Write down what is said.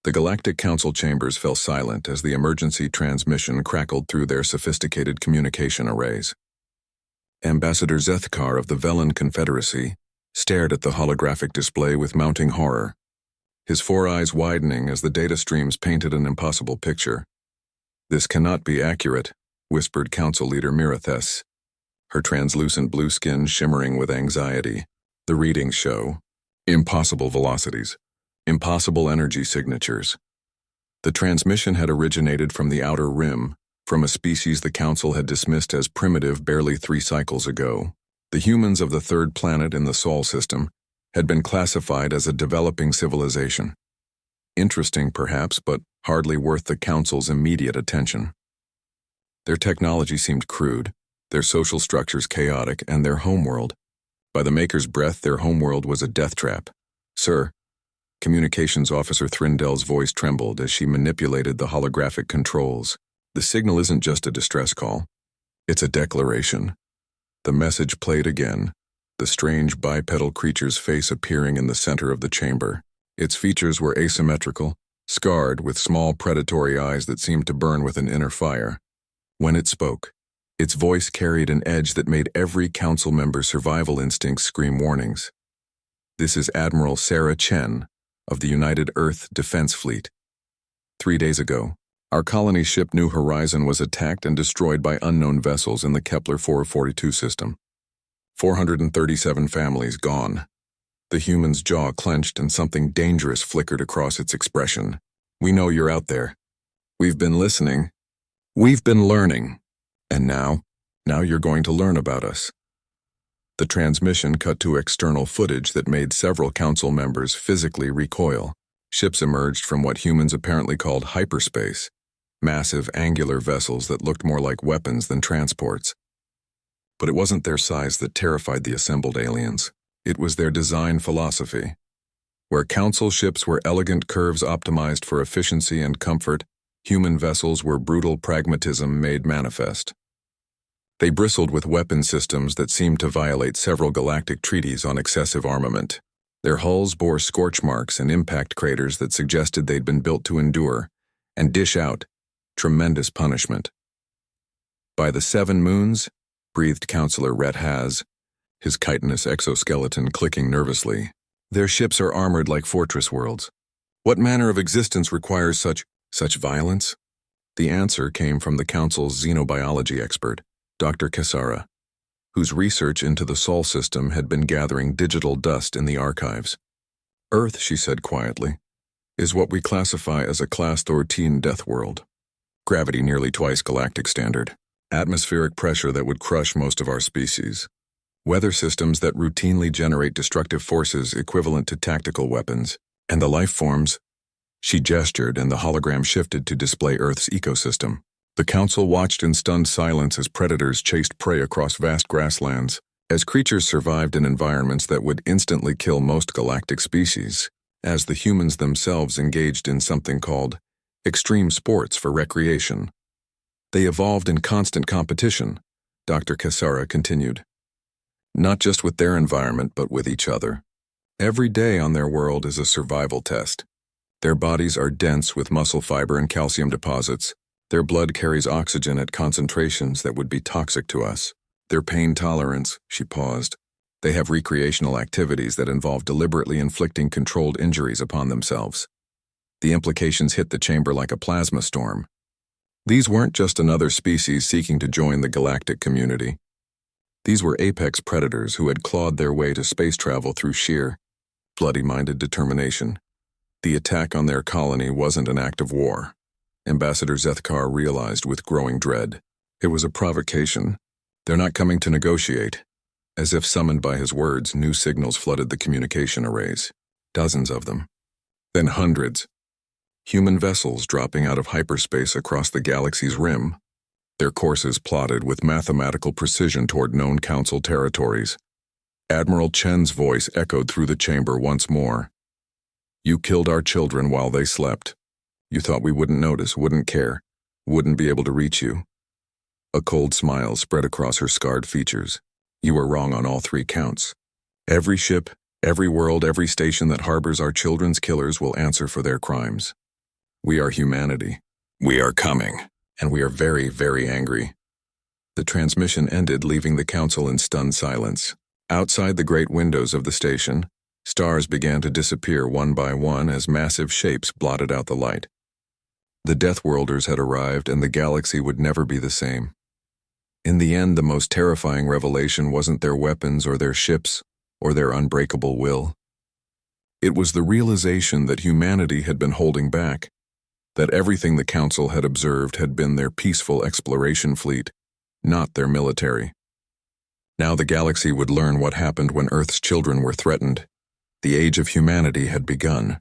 The Galactic Council chambers fell silent as the emergency transmission crackled through their sophisticated communication arrays. Ambassador Zethkar of the Velen Confederacy stared at the holographic display with mounting horror, his four eyes widening as the data streams painted an impossible picture. "This cannot be accurate," whispered Council Leader Mirathes, her translucent blue skin shimmering with anxiety. "The readings show impossible velocities, impossible energy signatures." The transmission had originated from the outer rim, from a species the Council had dismissed as primitive barely 3 cycles ago. The humans of the third planet in the Sol system had been classified as a developing civilization. Interesting, perhaps, but hardly worth the Council's immediate attention. Their technology seemed crude, their social structures chaotic, and their homeworld. By the Maker's breath, their homeworld was a death trap. "Sir," Communications Officer Thrindel's voice trembled as she manipulated the holographic controls. "The signal isn't just a distress call. It's a declaration." The message played again, the strange bipedal creature's face appearing in the center of the chamber. Its features were asymmetrical, scarred with small predatory eyes that seemed to burn with an inner fire. When it spoke, its voice carried an edge that made every Council member's survival instincts scream warnings. "This is Admiral Sarah Chen of the United Earth Defense Fleet. 3 days ago, our colony ship New Horizon was attacked and destroyed by unknown vessels in the Kepler 442 system. 437 families gone." The human's jaw clenched and something dangerous flickered across its expression. "We know you're out there. We've been listening. We've been learning. And now you're going to learn about us." The transmission cut to external footage that made several Council members physically recoil. Ships emerged from what humans apparently called hyperspace, massive angular vessels that looked more like weapons than transports. But it wasn't their size that terrified the assembled aliens. It was their design philosophy. Where Council ships were elegant curves optimized for efficiency and comfort, human vessels were brutal pragmatism made manifest. They bristled with weapon systems that seemed to violate several galactic treaties on excessive armament. Their hulls bore scorch marks and impact craters that suggested they'd been built to endure and dish out tremendous punishment. "By the 7 moons," breathed Councillor Rhett Haz, his chitinous exoskeleton clicking nervously, "their ships are armored like fortress worlds. What manner of existence requires such violence?" The answer came from the Council's xenobiology expert, Dr. Cassara, whose research into the Sol system had been gathering digital dust in the archives. "Earth," she said quietly, "is what we classify as a Class 13 death world. Gravity nearly twice galactic standard. Atmospheric pressure that would crush most of our species. Weather systems that routinely generate destructive forces equivalent to tactical weapons. And the life forms." She gestured and the hologram shifted to display Earth's ecosystem. The Council watched in stunned silence as predators chased prey across vast grasslands, as creatures survived in environments that would instantly kill most galactic species, as the humans themselves engaged in something called extreme sports for recreation. "They evolved in constant competition," Dr. Cassara continued. "Not just with their environment, but with each other. Every day on their world is a survival test. Their bodies are dense with muscle fiber and calcium deposits. Their blood carries oxygen at concentrations that would be toxic to us. Their pain tolerance," she paused. "They have recreational activities that involve deliberately inflicting controlled injuries upon themselves. The implications hit the chamber like a plasma storm. These weren't just another species seeking to join the galactic community. These were apex predators who had clawed their way to space travel through sheer, bloody-minded determination. The attack on their colony wasn't an act of war. Ambassador Zethkar realized with growing dread. It was a provocation. "They're not coming to negotiate." As if summoned by his words, new signals flooded the communication arrays. Dozens of them. Then hundreds. Human vessels dropping out of hyperspace across the galaxy's rim, their courses plotted with mathematical precision toward known Council territories. Admiral Chen's voice echoed through the chamber once more. "You killed our children while they slept. You thought we wouldn't notice, wouldn't care, wouldn't be able to reach you." A cold smile spread across her scarred features. "You were wrong on all 3 counts. Every ship, every world, every station that harbors our children's killers will answer for their crimes. We are humanity. We are coming. And we are very, very angry. The transmission ended, leaving the council in stunned silence. Outside the great windows of the station, stars began to disappear one by one as massive shapes blotted out the light. The Deathworlders had arrived, and the galaxy would never be the same. In the end, the most terrifying revelation wasn't their weapons or their ships or their unbreakable will. It was the realization that humanity had been holding back, that everything the Council had observed had been their peaceful exploration fleet, not their military. Now the galaxy would learn what happened when Earth's children were threatened. The age of humanity had begun.